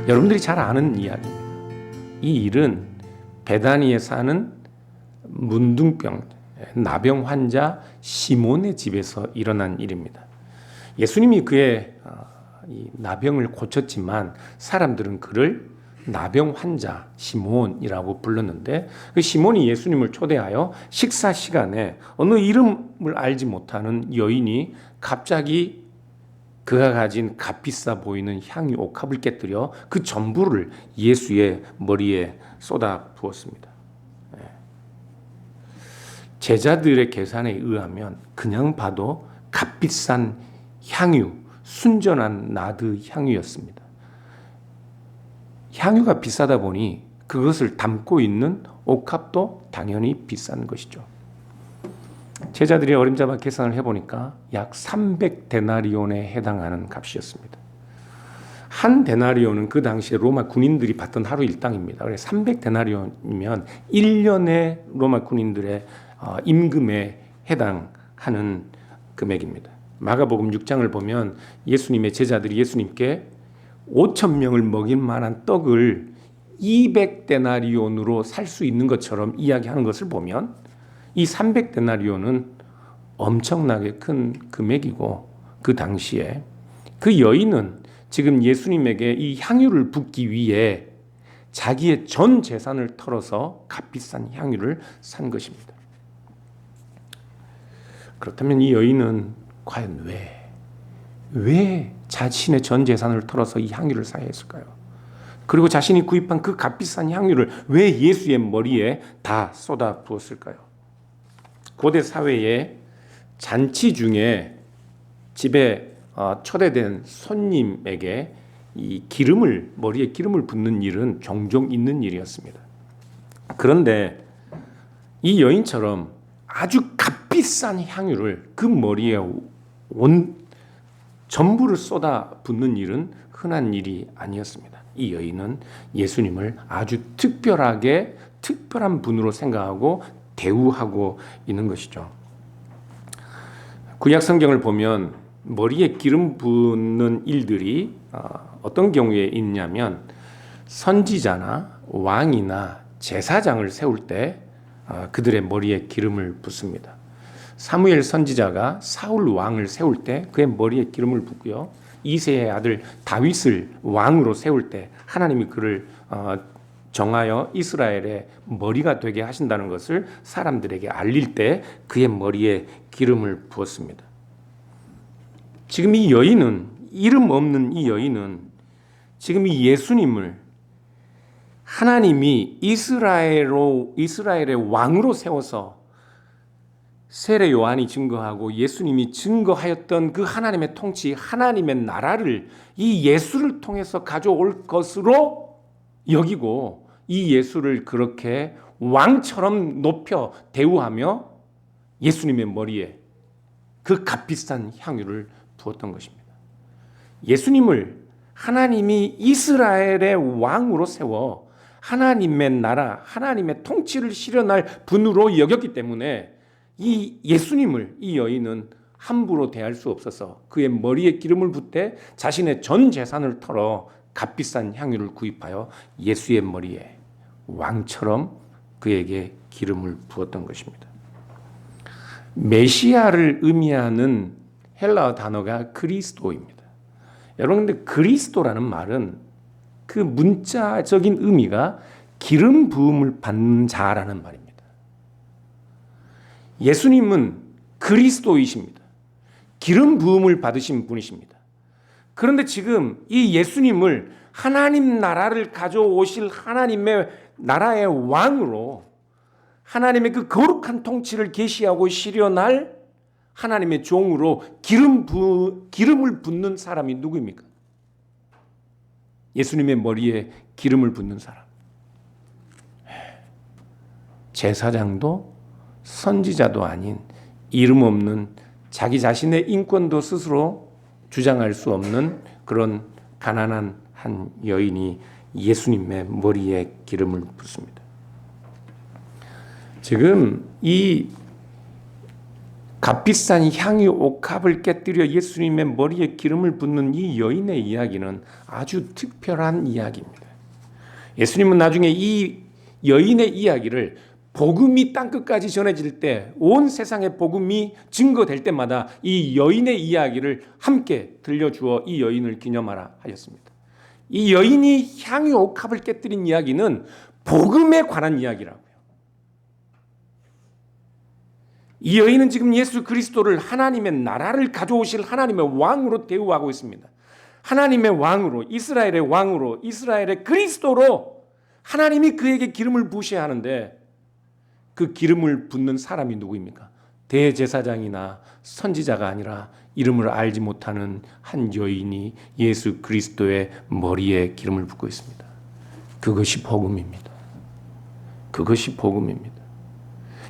여러분들이 잘 아는 이야기입니다. 이 일은 베다니에 사는 문둥병, 나병 환자 시몬의 집에서 일어난 일입니다. 예수님이 그의 이 나병을 고쳤지만 사람들은 그를 나병 환자 시몬이라고 불렀는데, 그 시몬이 예수님을 초대하여 식사 시간에 어느 이름을 알지 못하는 여인이 갑자기 그가 가진 값비싸 보이는 향유 옥합을 깨뜨려 그 전부를 예수의 머리에 쏟아 부었습니다. 제자들의 계산에 의하면 그냥 봐도 값비싼 향유, 순전한 나드 향유였습니다. 향유가 비싸다 보니 그것을 담고 있는 옥합도 당연히 비싼 것이죠. 제자들이 어림잡아 계산을 해보니까 약 300데나리온에 해당하는 값이었습니다. 한 데나리온은 그 당시에 로마 군인들이 받던 하루 일당입니다. 그래서 300데나리온이면 1년의 로마 군인들의 임금에 해당하는 금액입니다. 마가복음 6장을 보면 예수님의 제자들이 예수님께 5,000명을 먹일 만한 떡을 200데나리온으로 살 수 있는 것처럼 이야기하는 것을 보면 이 300데나리온은 엄청나게 큰 금액이고, 그 당시에 그 여인은 지금 예수님에게 이 향유를 붓기 위해 자기의 전 재산을 털어서 값비싼 향유를 산 것입니다. 그렇다면 이 여인은 과연 왜 자신의 전 재산을 털어서 이 향유를 사야 했을까요? 그리고 자신이 구입한 그 값비싼 향유를 왜 예수의 머리에 다 쏟아 부었을까요? 고대 사회의 잔치 중에 집에 초대된 손님에게 이 머리에 기름을 붓는 일은 종종 있는 일이었습니다. 그런데 이 여인처럼 아주 값비싼 향유를 그 머리에 전부를 쏟아 붓는 일은 흔한 일이 아니었습니다. 이 여인은 예수님을 아주 특별한 분으로 생각하고 대우하고 있는 것이죠. 구약 성경을 보면 머리에 기름 붓는 일들이 어떤 경우에 있냐면 선지자나 왕이나 제사장을 세울 때 그들의 머리에 기름을 붓습니다. 사무엘 선지자가 사울 왕을 세울 때 그의 머리에 기름을 붓고요. 이새의 아들 다윗을 왕으로 세울 때 하나님이 그를 정하여 이스라엘의 머리가 되게 하신다는 것을 사람들에게 알릴 때 그의 머리에 기름을 부었습니다. 지금 이 여인은, 이름 없는 이 여인은 지금 이 예수님을 하나님이 이스라엘의 왕으로 세워서 세례 요한이 증거하고 예수님이 증거하였던 그 하나님의 통치, 하나님의 나라를 이 예수를 통해서 가져올 것으로 여기고, 이 예수를 그렇게 왕처럼 높여 대우하며 예수님의 머리에 그 값비싼 향유를 부었던 것입니다. 예수님을 하나님이 이스라엘의 왕으로 세워 하나님의 나라, 하나님의 통치를 실현할 분으로 여겼기 때문에 이 예수님을 이 여인은 함부로 대할 수 없어서 그의 머리에 기름을 붓되 자신의 전 재산을 털어 값비싼 향유를 구입하여 예수의 머리에 왕처럼 그에게 기름을 부었던 것입니다. 메시아를 의미하는 헬라어 단어가 그리스도입니다. 여러분, 근데 그리스도라는 말은 그 문자적인 의미가 기름 부음을 받는 자라는 말입니다. 예수님은 그리스도이십니다. 기름 부음을 받으신 분이십니다. 그런데 지금 이 예수님을 하나님 나라를 가져오실 하나님의 나라의 왕으로, 하나님의 그 거룩한 통치를 계시하고 실현할 하나님의 종으로 기름을 붓는 사람이 누구입니까? 예수님의 머리에 기름을 붓는 사람. 제사장도 선지자도 아닌 이름 없는, 자기 자신의 인권도 스스로 주장할 수 없는 그런 가난한 한 여인이 예수님의 머리에 기름을 붓습니다. 지금 이 값비싼 향유 옥합을 깨뜨려 예수님의 머리에 기름을 붓는 이 여인의 이야기는 아주 특별한 이야기입니다. 예수님은 나중에 이 여인의 이야기를 복음이 땅끝까지 전해질 때, 온 세상에 복음이 증거될 때마다 이 여인의 이야기를 함께 들려주어 이 여인을 기념하라 하였습니다. 이 여인이 향유 옥합을 깨뜨린 이야기는 복음에 관한 이야기라고요. 이 여인은 지금 예수 그리스도를 하나님의 나라를 가져오실 하나님의 왕으로 대우하고 있습니다. 하나님의 왕으로, 이스라엘의 왕으로, 이스라엘의 그리스도로 하나님이 그에게 기름을 부으셔야 하는데, 그 기름을 붓는 사람이 누구입니까? 대제사장이나 선지자가 아니라 이름을 알지 못하는 한 여인이 예수 그리스도의 머리에 기름을 붓고 있습니다. 그것이 복음입니다. 그것이 복음입니다.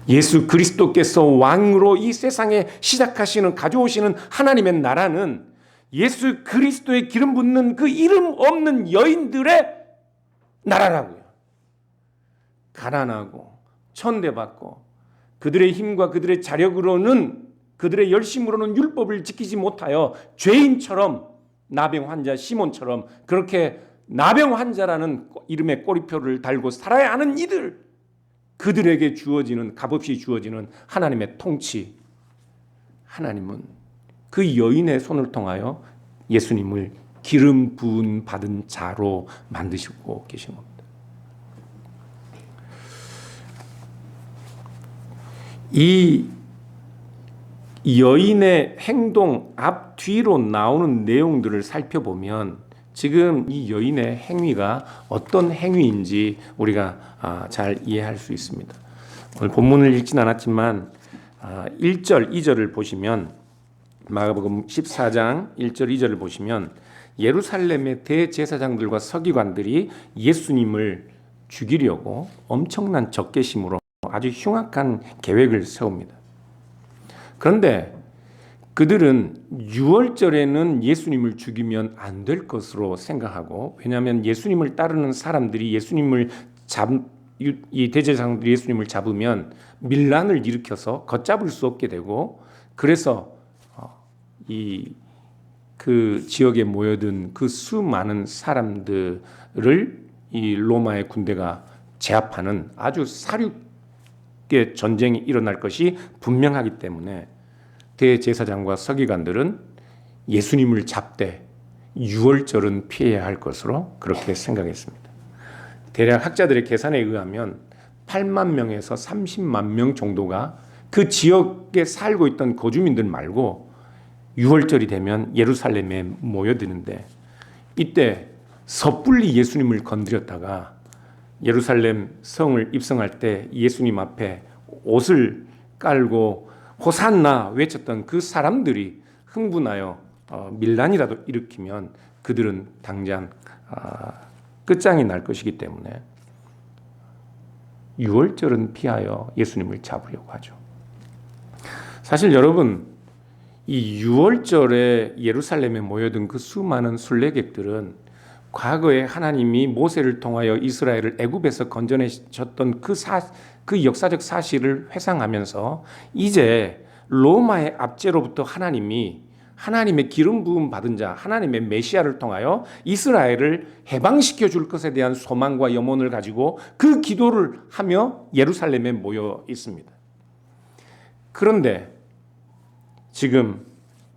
예수 그리스도께서 왕으로 이 세상에 시작하시는, 가져오시는 하나님의 나라는 예수 그리스도의 기름 붓는 그 이름 없는 여인들의 나라라고요. 가난하고 천대받고 그들의 힘과 그들의 자력으로는, 그들의 열심으로는 율법을 지키지 못하여 죄인처럼, 나병 환자 시몬처럼 그렇게 나병 환자라는 이름의 꼬리표를 달고 살아야 하는 이들, 그들에게 주어지는, 값없이 주어지는 하나님의 통치, 하나님은 그 여인의 손을 통하여 예수님을 기름 부은 받은 자로 만드시고 계신 겁니다. 이 여인의 행동 앞뒤로 나오는 내용들을 살펴보면 지금 이 여인의 행위가 어떤 행위인지 우리가 잘 이해할 수 있습니다. 오늘 본문을 읽진 않았지만 1절, 2절을 보시면, 마가복음 14장 1절, 2절을 보시면 예루살렘의 대제사장들과 서기관들이 예수님을 죽이려고 엄청난 적개심으로 아주 흉악한 계획을 세웁니다. 그런데 그들은 유월절에는 예수님을 죽이면 안 될 것으로 생각하고, 왜냐하면 예수님을 따르는 사람들이 이 대제사장들이 예수님을 잡으면 밀란을 일으켜서 걷잡을 수 없게 되고, 그래서 그 지역에 모여든 그 수많은 사람들을 이 로마의 군대가 제압하는 아주 사륙의 전쟁이 일어날 것이 분명하기 때문에 대제사장과 서기관들은 예수님을 잡되 유월절은 피해야 할 것으로 그렇게 생각했습니다. 대략 학자들의 계산에 의하면 8만 명에서 30만 명 정도가 그 지역에 살고 있던 거주민들 말고 유월절이 되면 예루살렘에 모여드는데, 이때 섣불리 예수님을 건드렸다가 예루살렘 성을 입성할 때 예수님 앞에 옷을 깔고 호산나 외쳤던 그 사람들이 흥분하여 밀란이라도 일으키면 그들은 당장 끝장이 날 것이기 때문에 유월절은 피하여 예수님을 잡으려고 하죠. 사실 여러분, 이 유월절에 예루살렘에 모여든 그 수많은 순례객들은 과거에 하나님이 모세를 통하여 이스라엘을 애굽에서 건져내셨던 그 역사적 사실을 회상하면서 이제 로마의 압제로부터 하나님의 기름 부음 받은 자, 하나님의 메시아를 통하여 이스라엘을 해방시켜 줄 것에 대한 소망과 염원을 가지고 그 기도를 하며 예루살렘에 모여 있습니다. 그런데 지금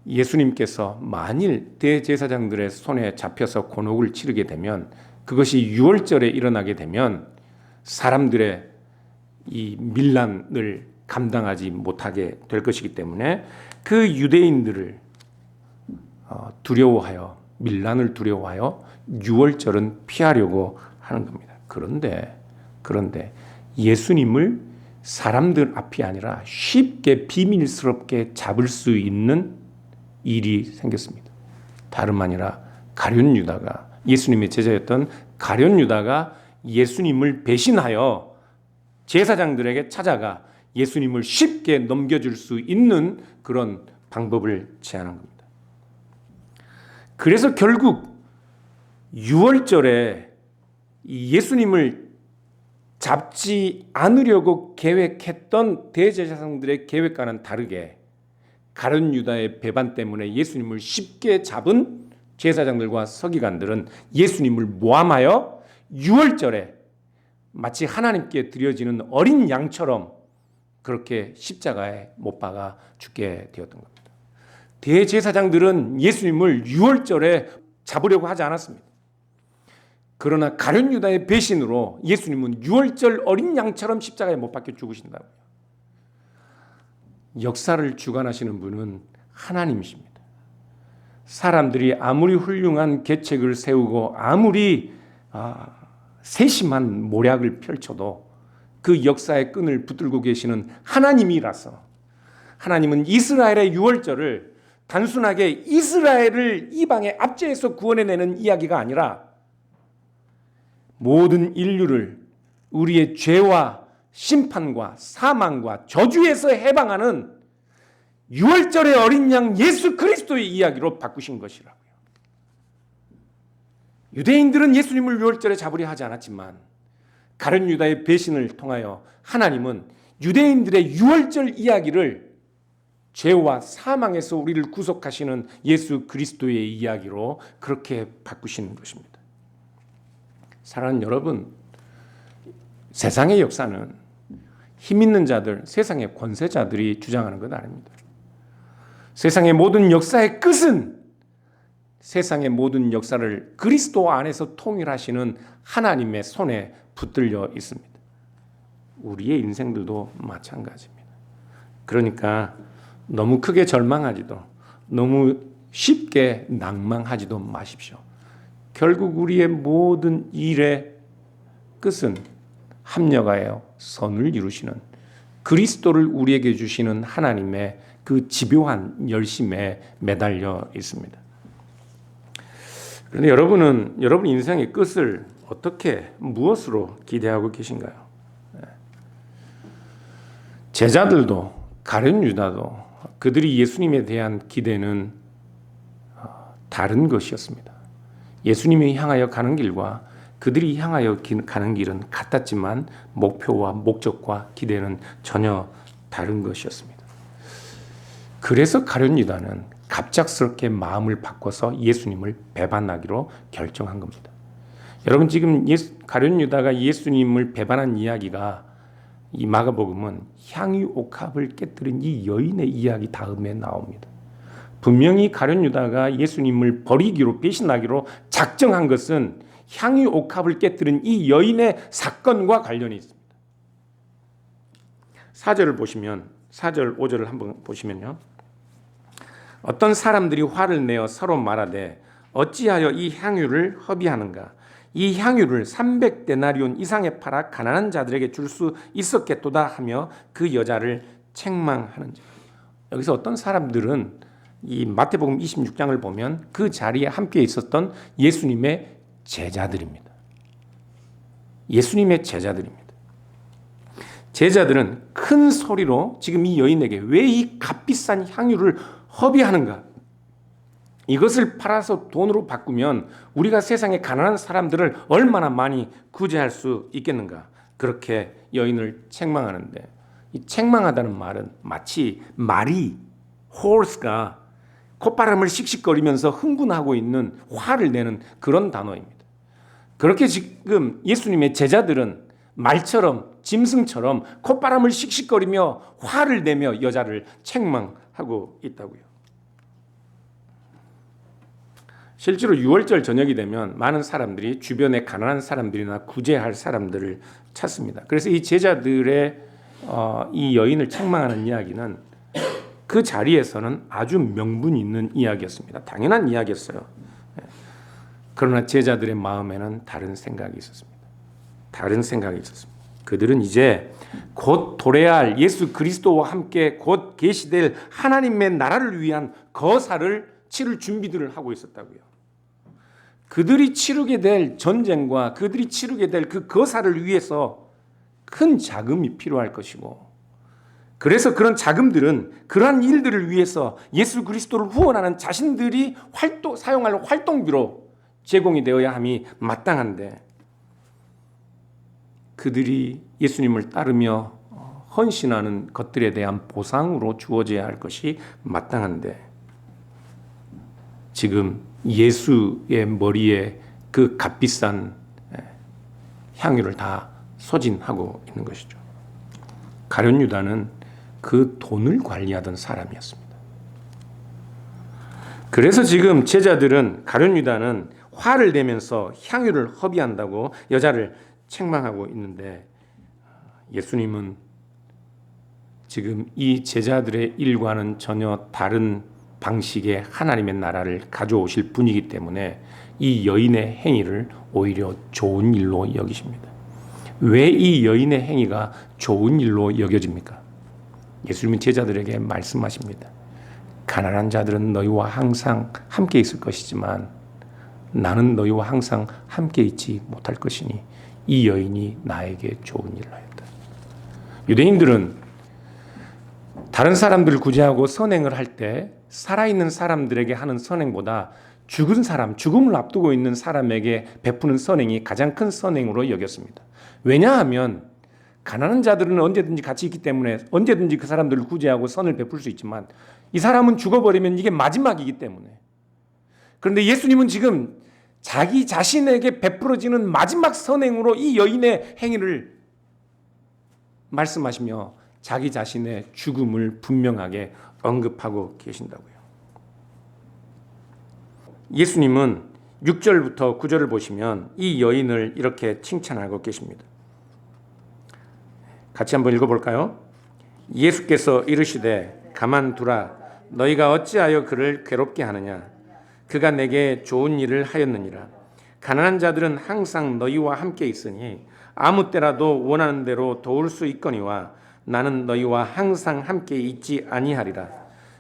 예수님께서 만일 대제사장들의 손에 잡혀서 곤혹을 치르게 되면, 그것이 유월절에 일어나게 되면 사람들의 이 밀란을 감당하지 못하게 될 것이기 때문에 그 유대인들을 두려워하여, 밀란을 두려워하여 유월절은 피하려고 하는 겁니다. 그런데 예수님을 사람들 앞이 아니라 쉽게 비밀스럽게 잡을 수 있는 일이 생겼습니다. 다름 아니라 가룟 유다가, 예수님의 제자였던 가룟 유다가 예수님을 배신하여 제사장들에게 찾아가 예수님을 쉽게 넘겨줄 수 있는 그런 방법을 제안한 겁니다. 그래서 결국 유월절에 예수님을 잡지 않으려고 계획했던 대제사장들의 계획과는 다르게 가룟 유다의 배반 때문에 예수님을 쉽게 잡은 제사장들과 서기관들은 예수님을 모함하여 유월절에 마치 하나님께 드려지는 어린 양처럼 그렇게 십자가에 못 박아 죽게 되었던 겁니다. 대제사장들은 예수님을 유월절에 잡으려고 하지 않았습니다. 그러나 가룟 유다의 배신으로 예수님은 유월절 어린 양처럼 십자가에 못 박혀 죽으신다고요. 역사를 주관하시는 분은 하나님이십니다. 사람들이 아무리 훌륭한 계책을 세우고 아무리 세심한 모략을 펼쳐도 그 역사의 끈을 붙들고 계시는 하나님이라서 하나님은 이스라엘의 유월절을 단순하게 이스라엘을 이방의 압제에서 구원해내는 이야기가 아니라 모든 인류를 우리의 죄와 심판과 사망과 저주에서 해방하는 유월절의 어린 양 예수 그리스도의 이야기로 바꾸신 것이라고요. 유대인들은 예수님을 유월절에 잡으려 하지 않았지만 가룟 유다의 배신을 통하여 하나님은 유대인들의 유월절 이야기를 죄와 사망에서 우리를 구속하시는 예수 그리스도의 이야기로 그렇게 바꾸시는 것입니다. 사랑하는 여러분, 세상의 역사는 힘 있는 자들, 세상의 권세자들이 주장하는 것 아닙니다. 세상의 모든 역사의 끝은 세상의 모든 역사를 그리스도 안에서 통일하시는 하나님의 손에 붙들려 있습니다. 우리의 인생들도 마찬가지입니다. 그러니까 너무 크게 절망하지도 너무 쉽게 낭망하지도 마십시오. 결국 우리의 모든 일의 끝은 합력하여 선을 이루시는 그리스도를 우리에게 주시는 하나님의 그 집요한 열심에 매달려 있습니다. 그런데 여러분은 여러분 인생의 끝을 어떻게 무엇으로 기대하고 계신가요? 제자들도 가룟 유다도 그들이 예수님에 대한 기대는 다른 것이었습니다. 예수님이 향하여 가는 길과 그들이 향하여 가는 길은 같았지만 목표와 목적과 기대는 전혀 다른 것이었습니다. 그래서 가룟 유다는 갑작스럽게 마음을 바꿔서 예수님을 배반하기로 결정한 겁니다. 여러분 지금 가룟 유다가 예수님을 배반한 이야기가 이 마가복음은 향유 옥합을 깨뜨린 이 여인의 이야기 다음에 나옵니다. 분명히 가룟 유다가 예수님을 버리기로 배신하기로 작정한 것은 향유 옥합을 깨뜨린 이 여인의 사건과 관련이 있습니다. 4절을 보시면 4절 5절을 한번 보시면요. 어떤 사람들이 화를 내어 서로 말하되 어찌하여 이 향유를 허비하는가? 이 향유를 300데나리온 이상에 팔아 가난한 자들에게 줄 수 있었겠도다 하며 그 여자를 책망하는지. 여기서 어떤 사람들은 이 마태복음 26장을 보면 그 자리에 함께 있었던 예수님의 제자들입니다. 예수님의 제자들입니다. 제자들은 큰 소리로 지금 이 여인에게 왜 이 값비싼 향유를 허비하는가? 이것을 팔아서 돈으로 바꾸면 우리가 세상의 가난한 사람들을 얼마나 많이 구제할 수 있겠는가? 그렇게 여인을 책망하는데 이 책망하다는 말은 마치 말이 horse가 콧바람을 씩씩거리면서 흥분하고 있는 화를 내는 그런 단어입니다. 그렇게 지금 예수님의 제자들은 말처럼 짐승처럼 콧바람을 씩씩거리며 화를 내며 여자를 책망하고 있다고요. 실제로 유월절 저녁이 되면 많은 사람들이 주변에 가난한 사람들이나 구제할 사람들을 찾습니다. 그래서 이 제자들의 이 여인을 책망하는 이야기는 그 자리에서는 아주 명분 있는 이야기였습니다. 당연한 이야기였어요. 그러나 제자들의 마음에는 다른 생각이 있었습니다. 다른 생각이 있었습니다. 그들은 이제 곧 도래해야 할 예수 그리스도와 함께 곧 계시될 하나님의 나라를 위한 거사를 치를 준비들을 하고 있었다고요. 그들이 치르게 될 전쟁과 그들이 치르게 될 그 거사를 위해서 큰 자금이 필요할 것이고, 그래서 그런 자금들은 그러한 일들을 위해서 예수 그리스도를 후원하는 자신들이 사용할 활동비로 제공이 되어야 함이 마땅한데, 그들이 예수님을 따르며 헌신하는 것들에 대한 보상으로 주어져야 할 것이 마땅한데 지금 예수의 머리에 그 값비싼 향유를 다 소진하고 있는 것이죠. 가룟 유다는 그 돈을 관리하던 사람이었습니다. 그래서 지금 제자들은 가룟 유다는 화를 내면서 향유를 허비한다고 여자를 책망하고 있는데 예수님은 지금 이 제자들의 일과는 전혀 다른 방식의 하나님의 나라를 가져오실 분이기 때문에 이 여인의 행위를 오히려 좋은 일로 여기십니다. 왜 이 여인의 행위가 좋은 일로 여겨집니까? 예수님은 제자들에게 말씀하십니다. 가난한 자들은 너희와 항상 함께 있을 것이지만 나는 너희와 항상 함께 있지 못할 것이니 이 여인이 나에게 좋은 일을 하였다. 유대인들은 다른 사람들을 구제하고 선행을 할 때 살아있는 사람들에게 하는 선행보다 죽은 사람, 죽음을 앞두고 있는 사람에게 베푸는 선행이 가장 큰 선행으로 여겼습니다. 왜냐하면 가난한 자들은 언제든지 같이 있기 때문에 언제든지 그 사람들을 구제하고 선을 베풀 수 있지만 이 사람은 죽어버리면 이게 마지막이기 때문에. 그런데 예수님은 지금 자기 자신에게 베풀어지는 마지막 선행으로 이 여인의 행위를 말씀하시며 자기 자신의 죽음을 분명하게 언급하고 계신다고요. 예수님은 6절부터 9절을 보시면 이 여인을 이렇게 칭찬하고 계십니다. 같이 한번 읽어볼까요? 예수께서 이르시되 가만두라 너희가 어찌하여 그를 괴롭게 하느냐 그가 내게 좋은 일을 하였느니라. 가난한 자들은 항상 너희와 함께 있으니 아무 때라도 원하는 대로 도울 수 있거니와 나는 너희와 항상 함께 있지 아니하리라.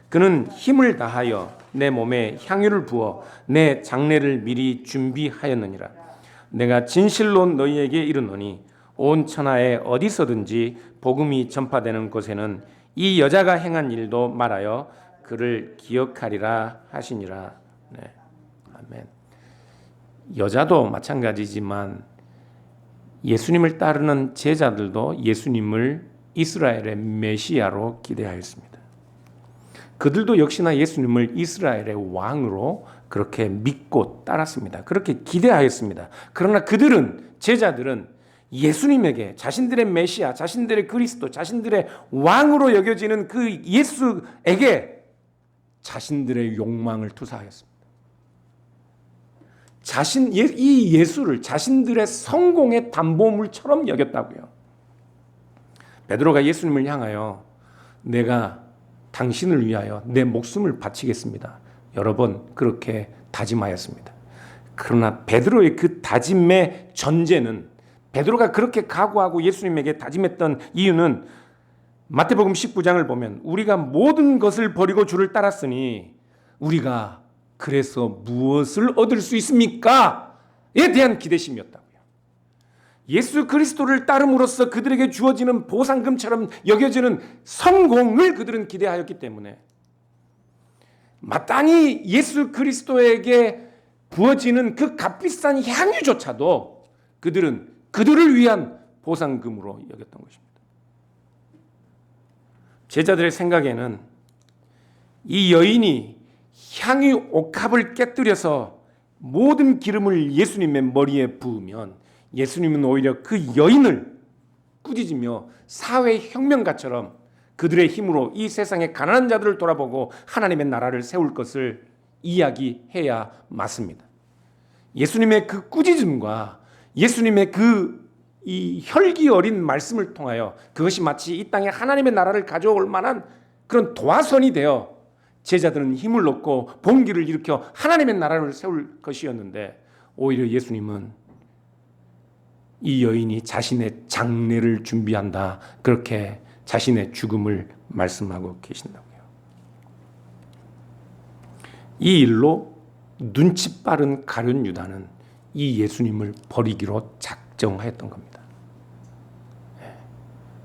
그는 힘을 다하여 내 몸에 향유를 부어 내 장례를 미리 준비하였느니라. 내가 진실로 너희에게 이르노니 온 천하에 어디서든지 복음이 전파되는 곳에는 이 여자가 행한 일도 말하여 그를 기억하리라 하시니라. 네. 아멘. 여자도 마찬가지지만 예수님을 따르는 제자들도 예수님을 이스라엘의 메시아로 기대하였습니다. 그들도 역시나 예수님을 이스라엘의 왕으로 그렇게 믿고 따랐습니다. 그렇게 기대하였습니다. 그러나 그들은 제자들은 예수님에게 자신들의 메시아, 자신들의 그리스도, 자신들의 왕으로 여겨지는 그 예수에게 자신들의 욕망을 투사하였습니다. 이 예수를 자신들의 성공의 담보물처럼 여겼다고요. 베드로가 예수님을 향하여 내가 당신을 위하여 내 목숨을 바치겠습니다. 여러 번 그렇게 다짐하였습니다. 그러나 베드로의 그 다짐의 전제는 베드로가 그렇게 각오하고 예수님에게 다짐했던 이유는 마태복음 19장을 보면 우리가 모든 것을 버리고 주를 따랐으니 우리가 그래서 무엇을 얻을 수 있습니까? 에 대한 기대심이었다고요. 예수 그리스도를 따름으로써 그들에게 주어지는 보상금처럼 여겨지는 성공을 그들은 기대하였기 때문에 마땅히 예수 그리스도에게 부어지는 그 값비싼 향유조차도 그들은 그들을 위한 보상금으로 여겼던 것입니다. 제자들의 생각에는 이 여인이 향유 옥합을 깨뜨려서 모든 기름을 예수님의 머리에 부으면 예수님은 오히려 그 여인을 꾸짖으며 사회혁명가처럼 그들의 힘으로 이 세상의 가난한 자들을 돌아보고 하나님의 나라를 세울 것을 이야기해야 맞습니다. 예수님의 그 꾸짖음과 예수님의 이 혈기 어린 말씀을 통하여 그것이 마치 이 땅에 하나님의 나라를 가져올 만한 그런 도화선이 되어 제자들은 힘을 얻고 봉기를 일으켜 하나님의 나라를 세울 것이었는데 오히려 예수님은 이 여인이 자신의 장례를 준비한다 그렇게 자신의 죽음을 말씀하고 계신다고요. 이 일로 눈치 빠른 가룟 유다는 이 예수님을 버리기로 작정하였던 겁니다.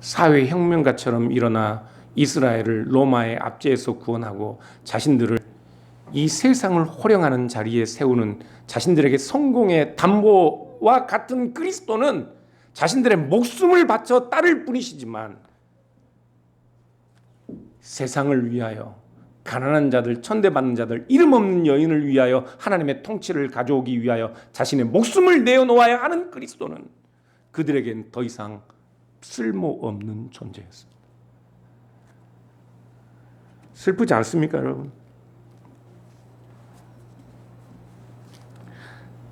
사회혁명가처럼 일어나 이스라엘을 로마의 압제에서 구원하고 자신들을 이 세상을 호령하는 자리에 세우는 자신들에게 성공의 담보와 같은 그리스도는 자신들의 목숨을 바쳐 따를 뿐이시지만 세상을 위하여, 가난한 자들, 천대받는 자들, 이름 없는 여인을 위하여 하나님의 통치를 가져오기 위하여 자신의 목숨을 내어놓아야 하는 그리스도는 그들에겐 더 이상 쓸모없는 존재였습니다. 슬프지 않습니까, 여러분?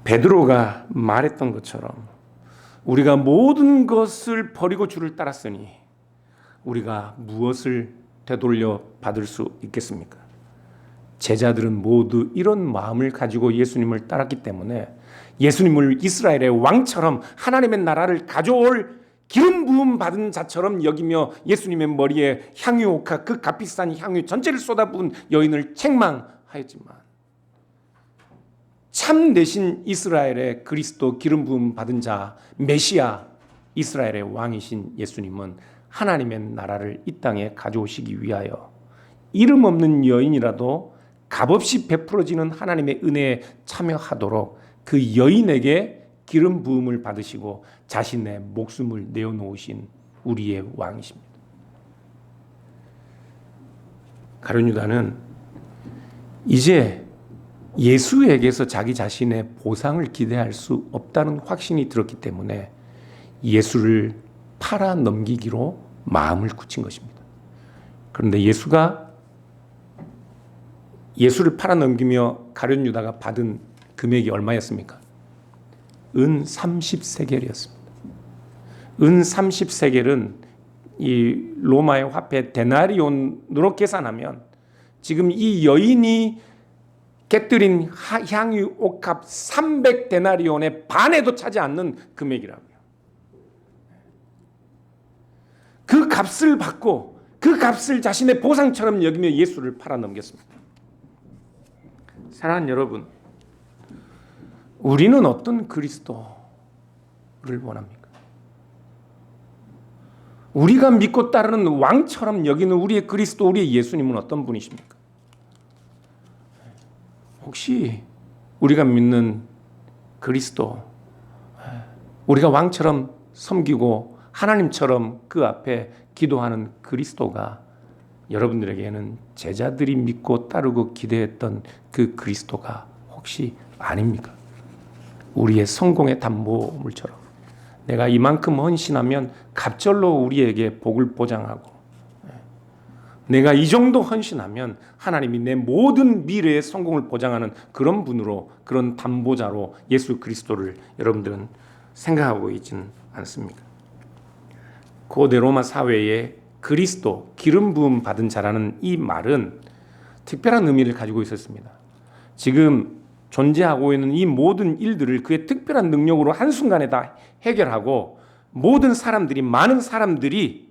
베드로가 말했던 것처럼 우리가 모든 것을 버리고 주를 따랐으니 우리가 무엇을 되돌려 받을 수 있겠습니까? 제자들은 모두 이런 마음을 가지고 예수님을 따랐기 때문에 예수님을 이스라엘의 왕처럼 하나님의 나라를 가져올 기름 부음 받은 자처럼 여기며 예수님의 머리에 향유옥화, 그 값비싼 향유 전체를 쏟아부은 여인을 책망하였지만 참 대신 이스라엘의 그리스도 기름 부음 받은 자 메시아, 이스라엘의 왕이신 예수님은 하나님의 나라를 이 땅에 가져오시기 위하여 이름 없는 여인이라도 값없이 베풀어지는 하나님의 은혜에 참여하도록 그 여인에게 기름 부음을 받으시고 자신의 목숨을 내어놓으신 우리의 왕이십니다. 가룟 유다는 이제 예수에게서 자기 자신의 보상을 기대할 수 없다는 확신이 들었기 때문에 예수를 팔아 넘기기로 마음을 굳힌 것입니다. 그런데 예수를 팔아 넘기며 가룟 유다가 받은 금액이 얼마였습니까? 은 30세겔이었습니다. 은 30세겔은 이 로마의 화폐 데나리온으로 계산하면 지금 이 여인이 깨뜨린 향유 옥합 300데나리온의 반에도 차지 않는 금액이라고요. 그 값을 받고 그 값을 자신의 보상처럼 여기며 예수를 팔아 넘겼습니다. 사랑하는 여러분, 우리는 어떤 그리스도를 원합니까? 우리가 믿고 따르는 왕처럼 여기는 우리의 그리스도, 우리의 예수님은 어떤 분이십니까? 혹시 우리가 믿는 그리스도, 우리가 왕처럼 섬기고 하나님처럼 그 앞에 기도하는 그리스도가 여러분들에게는 제자들이 믿고 따르고 기대했던 그 그리스도가 혹시 아닙니까? 우리의 성공의 담보물처럼 내가 이만큼 헌신하면 갑절로 우리에게 복을 보장하고 내가 이 정도 헌신하면 하나님이 내 모든 미래의 성공을 보장하는 그런 분으로, 그런 담보자로 예수 그리스도를 여러분들은 생각하고 있지는 않습니까? 고대 로마 사회에 그리스도, 기름 부음 받은 자라는 이 말은 특별한 의미를 가지고 있었습니다. 지금 존재하고 있는 이 모든 일들을 그의 특별한 능력으로 한순간에 다 해결하고 모든 사람들이, 많은 사람들이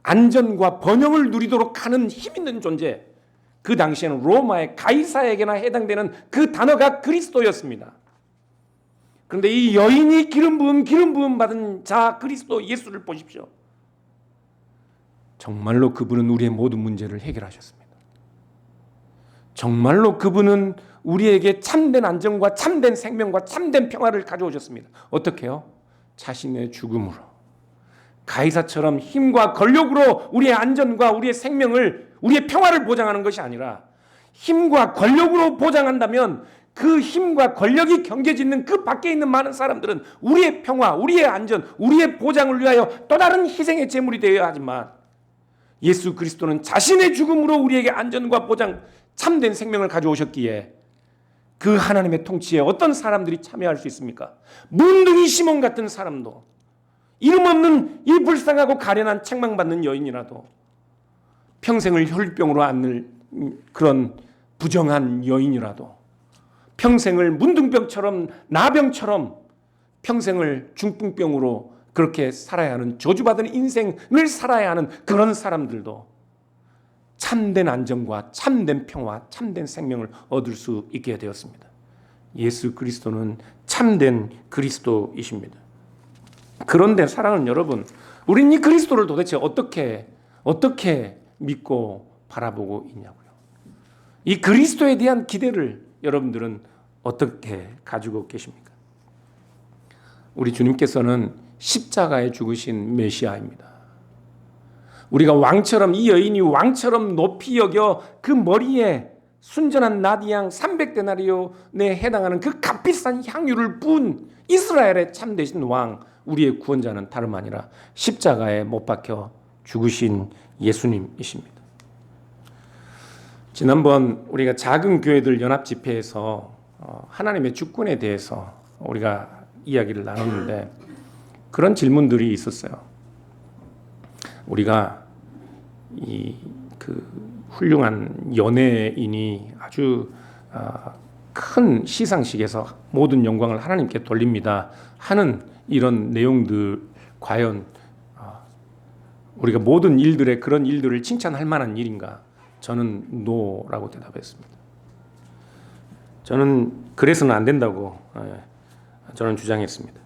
안전과 번영을 누리도록 하는 힘 있는 존재, 그 당시에는 로마의 가이사에게나 해당되는 그 단어가 그리스도였습니다. 그런데 이 여인이 기름 부음 받은 자 그리스도 예수를 보십시오. 정말로 그분은 우리의 모든 문제를 해결하셨습니다. 정말로 그분은 우리에게 참된 안정과 참된 생명과 참된 평화를 가져오셨습니다. 어떻게요? 자신의 죽음으로. 가이사처럼 힘과 권력으로 우리의 안전과 우리의 생명을, 우리의 평화를 보장하는 것이 아니라 힘과 권력으로 보장한다면 그 힘과 권력이 경계짓는 그 밖에 있는 많은 사람들은 우리의 평화, 우리의 안전, 우리의 보장을 위하여 또 다른 희생의 제물이 되어야 하지만 예수 그리스도는 자신의 죽음으로 우리에게 안전과 보장, 참된 생명을 가져오셨기에 그 하나님의 통치에 어떤 사람들이 참여할 수 있습니까? 문둥이 시몬 같은 사람도, 이름 없는 이 불쌍하고 가련한 책망받는 여인이라도, 평생을 혈병으로 앓는 그런 부정한 여인이라도, 평생을 문둥병처럼, 나병처럼 평생을 중풍병으로 그렇게 살아야 하는, 저주받은 인생을 살아야 하는 그런 사람들도 참된 안정과 참된 평화, 참된 생명을 얻을 수 있게 되었습니다. 예수 그리스도는 참된 그리스도이십니다. 그런데 사랑하는 여러분, 우리는 이 그리스도를 도대체 어떻게 믿고 바라보고 있냐고요. 이 그리스도에 대한 기대를 여러분들은 어떻게 가지고 계십니까? 우리 주님께서는 십자가에 죽으신 메시아입니다. 우리가 왕처럼, 이 여인이 왕처럼 높이 여겨 그 머리에 순전한 나디양 300데나리온에 해당하는 그 값비싼 향유를 부은 이스라엘의 참되신 왕, 우리의 구원자는 다름 아니라 십자가에 못 박혀 죽으신 예수님이십니다. 지난번 우리가 작은 교회들 연합 집회에서 하나님의 주권에 대해서 우리가 이야기를 나눴는데 그런 질문들이 있었어요. 우리가 그 훌륭한 연예인이 아주 큰 시상식에서 모든 영광을 하나님께 돌립니다 하는 이런 내용들, 과연 우리가 모든 일들에 그런 일들을 칭찬할 만한 일인가? 저는 노라고 대답했습니다. 저는 그래서는 안 된다고 저는 주장했습니다.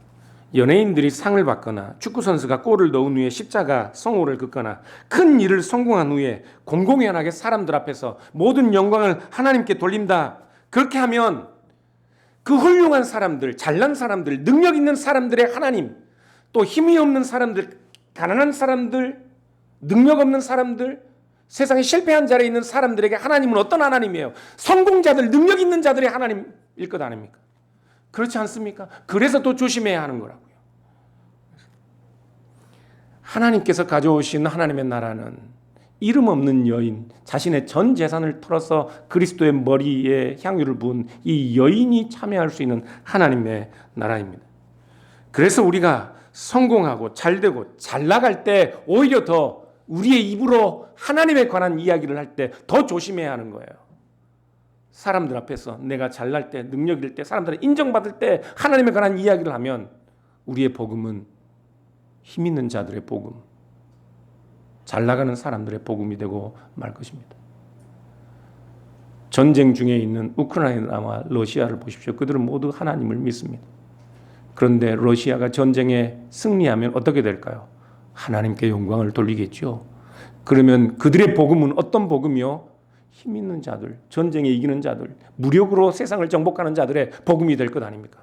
연예인들이 상을 받거나 축구선수가 골을 넣은 후에 십자가 성호를 긋거나 큰 일을 성공한 후에 공공연하게 사람들 앞에서 모든 영광을 하나님께 돌린다. 그렇게 하면 그 훌륭한 사람들, 잘난 사람들, 능력 있는 사람들의 하나님, 또 힘이 없는 사람들, 가난한 사람들, 능력 없는 사람들, 세상에 실패한 자리에 있는 사람들에게 하나님은 어떤 하나님이에요? 성공자들, 능력 있는 자들의 하나님일 것 아닙니까? 그렇지 않습니까? 그래서 또 조심해야 하는 거라고요. 하나님께서 가져오신 하나님의 나라는 이름 없는 여인, 자신의 전 재산을 털어서 그리스도의 머리에 향유를 부은 이 여인이 참여할 수 있는 하나님의 나라입니다. 그래서 우리가 성공하고 잘되고 잘 나갈 때 오히려 더 우리의 입으로 하나님에 관한 이야기를 할 때 더 조심해야 하는 거예요. 사람들 앞에서 내가 잘날 때, 능력일 때, 사람들을 인정받을 때 하나님에 관한 이야기를 하면 우리의 복음은 힘 있는 자들의 복음, 잘 나가는 사람들의 복음이 되고 말 것입니다. 전쟁 중에 있는 우크라이나와 러시아를 보십시오. 그들은 모두 하나님을 믿습니다. 그런데 러시아가 전쟁에 승리하면 어떻게 될까요? 하나님께 영광을 돌리겠죠. 그러면 그들의 복음은 어떤 복음이요? 힘 있는 자들, 전쟁에 이기는 자들, 무력으로 세상을 정복하는 자들의 복음이 될 것 아닙니까?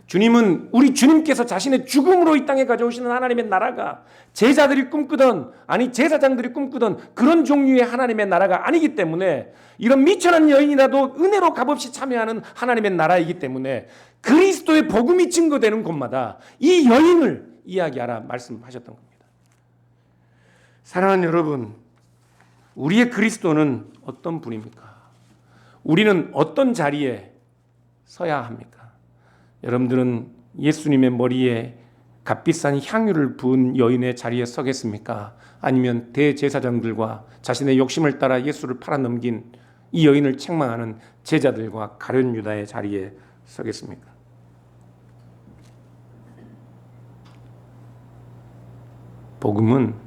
주님은 우리 주님께서 자신의 죽음으로 이 땅에 가져오시는 하나님의 나라가 제자들이 꿈꾸던, 아니 제사장들이 꿈꾸던 그런 종류의 하나님의 나라가 아니기 때문에 이런 미천한 여인이라도 은혜로 값없이 참여하는 하나님의 나라이기 때문에 그리스도의 복음이 증거되는 곳마다 이 여인을 이야기하라 말씀하셨던 겁니다. 사랑하는 여러분, 우리의 그리스도는 어떤 분입니까? 우리는 어떤 자리에 서야 합니까? 여러분들은 예수님의 머리에 값비싼 향유를 부은 여인의 자리에 서겠습니까? 아니면 대제사장들과 자신의 욕심을 따라 예수를 팔아넘긴 이 여인을 책망하는 제자들과 가룟 유다의 자리에 서겠습니까? 복음은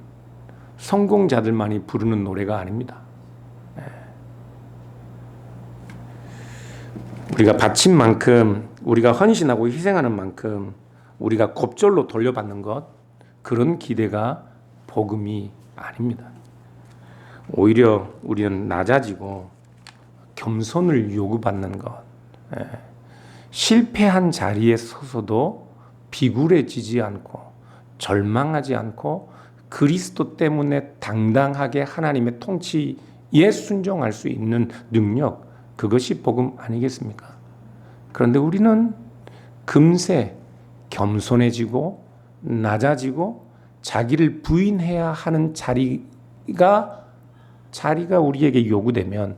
성공자들만이 부르는 노래가 아닙니다. 우리가 바친 만큼, 우리가 헌신하고 희생하는 만큼 우리가 곱절로 돌려받는 것, 그런 기대가 복음이 아닙니다. 오히려 우리는 낮아지고 겸손을 요구받는 것, 실패한 자리에 서서도 비굴해지지 않고 절망하지 않고 그리스도 때문에 당당하게 하나님의 통치에 순종할 수 있는 능력, 그것이 복음 아니겠습니까? 그런데 우리는 금세 겸손해지고 낮아지고 자기를 부인해야 하는 자리가 우리에게 요구되면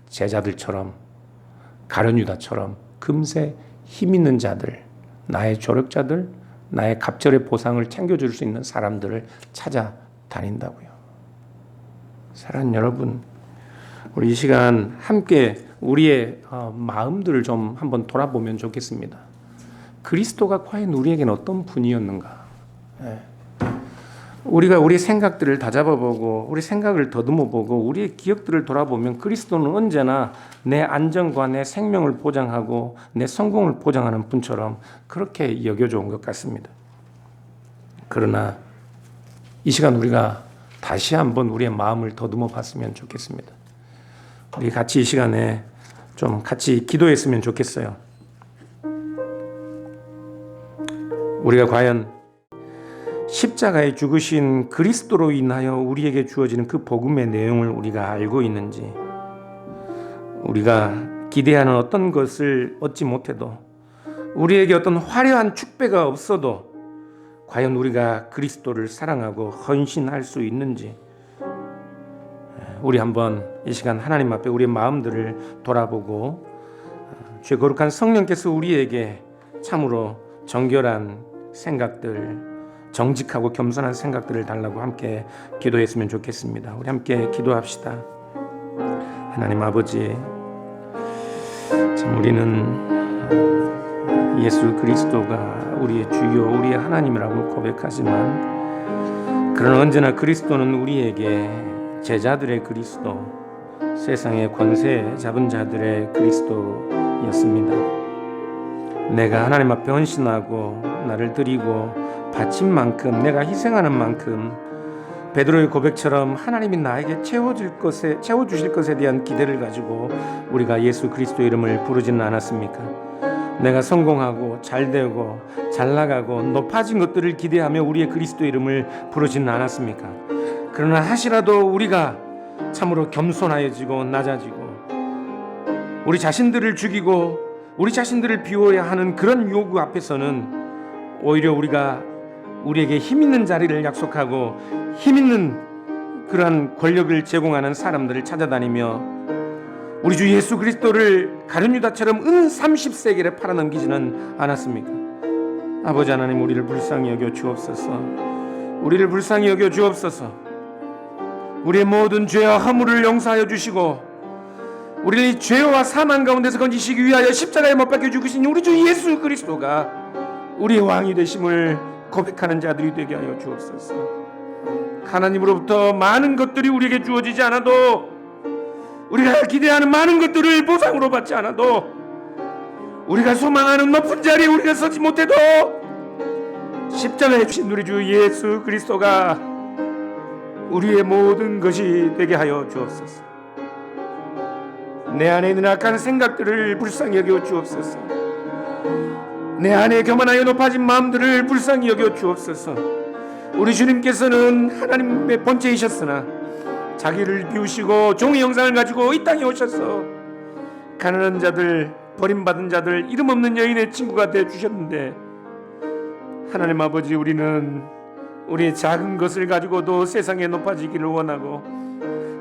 제자들처럼 가룟 유다처럼 금세 힘 있는 자들, 나의 조력자들, 나의 갑절의 보상을 챙겨줄 수 있는 사람들을 찾아다닌다고요. 사랑하는 여러분, 우리 이 시간 함께 우리의 마음들을 좀 한번 돌아보면 좋겠습니다. 그리스도가 과연 우리에게는 어떤 분이었는가? 우리가 우리 생각들을 다잡아보고 우리 생각을 더듬어보고 우리의 기억들을 돌아보면 그리스도는 언제나 내 안전과 내 생명을 보장하고 내 성공을 보장하는 분처럼 그렇게 여겨져온 것 같습니다. 그러나 이 시간 우리가 다시 한번 우리의 마음을 더듬어 봤으면 좋겠습니다. 우리 같이 이 시간에 좀 같이 기도했으면 좋겠어요. 우리가 과연 십자가에 죽으신 그리스도로 인하여 우리에게 주어지는 그 복음의 내용을 우리가 알고 있는지, 우리가 기대하는 어떤 것을 얻지 못해도, 우리에게 어떤 화려한 축배가 없어도 과연 우리가 그리스도를 사랑하고 헌신할 수 있는지, 우리 한번 이 시간 하나님 앞에 우리의 마음들을 돌아보고 죄 거룩한 성령께서 우리에게 참으로 정결한 생각들, 정직하고 겸손한 생각들을 달라고 함께 기도했으면 좋겠습니다. 우리 함께 기도합시다. 하나님 아버지, 참 우리는 예수 그리스도가 우리의 주요, 우리의 하나님이라고 고백하지만, 그러나 언제나 그리스도는 우리에게 제자들의 그리스도, 세상의 권세 잡은 자들의 그리스도였습니다. 내가 하나님 앞에 헌신하고 나를 드리고 바친 만큼, 내가 희생하는 만큼 베드로의 고백처럼 하나님이 나에게 채워주실 것에 대한 기대를 가지고 우리가 예수 그리스도의 이름을 부르지는 않았습니까? 내가 성공하고 잘되고 잘나가고 높아진 것들을 기대하며 우리의 그리스도 이름을 부르지는 않았습니까? 그러나 하시라도 우리가 참으로 겸손하여지고 낮아지고 우리 자신들을 죽이고 우리 자신들을 비워야 하는 그런 요구 앞에서는 오히려 우리가 우리에게 힘 있는 자리를 약속하고 힘 있는 그러한 권력을 제공하는 사람들을 찾아다니며 우리 주 예수 그리스도를 가룟 유다처럼 은 30세겔에 팔아넘기지는 않았습니까? 아버지 하나님, 우리를 불쌍히 여겨 주옵소서. 우리를 불쌍히 여겨 주옵소서. 우리의 모든 죄와 허물을 용서하여 주시고 우리를 죄와 사망 가운데서 건지시기 위하여 십자가에 못 박혀 죽으신 우리 주 예수 그리스도가 우리의 왕이 되심을 고백하는 자들이 되게 하여 주옵소서. 하나님으로부터 많은 것들이 우리에게 주어지지 않아도, 우리가 기대하는 많은 것들을 보상으로 받지 않아도, 우리가 소망하는 높은 자리에 우리가 서지 못해도 십자가에 주신 우리 주 예수 그리스도가 우리의 모든 것이 되게 하여 주옵소서. 내 안에 있는 악한 생각들을 불쌍히 여겨 주옵소서. 내 안에 교만하여 높아진 마음들을 불쌍히 여겨 주옵소서. 우리 주님께서는 하나님의 본체이셨으나 자기를 비우시고 종의 형상을 가지고 이 땅에 오셔서 가난한 자들, 버림받은 자들, 이름 없는 여인의 친구가 되어주셨는데, 하나님 아버지, 우리는 우리의 작은 것을 가지고도 세상에 높아지기를 원하고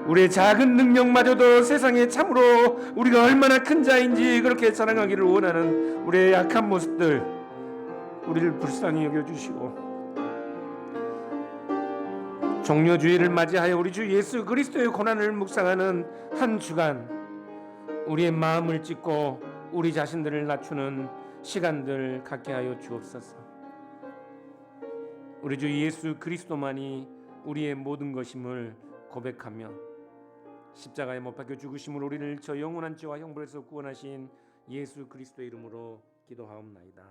우리의 작은 능력마저도 세상에 참으로 우리가 얼마나 큰 자인지 그렇게 자랑하기를 원하는 우리의 약한 모습들, 우리를 불쌍히 여겨주시고 종려주의를 맞이하여 우리 주 예수 그리스도의 고난을 묵상하는 한 주간, 우리의 마음을 찢고 우리 자신들을 낮추는 시간들 갖게 하여 주옵소서. 우리 주 예수 그리스도만이 우리의 모든 것임을 고백하며 십자가에 못 박혀 죽으심으로 우리를 저 영원한 죄와 형벌에서 구원하신 예수 그리스도의 이름으로 기도하옵나이다.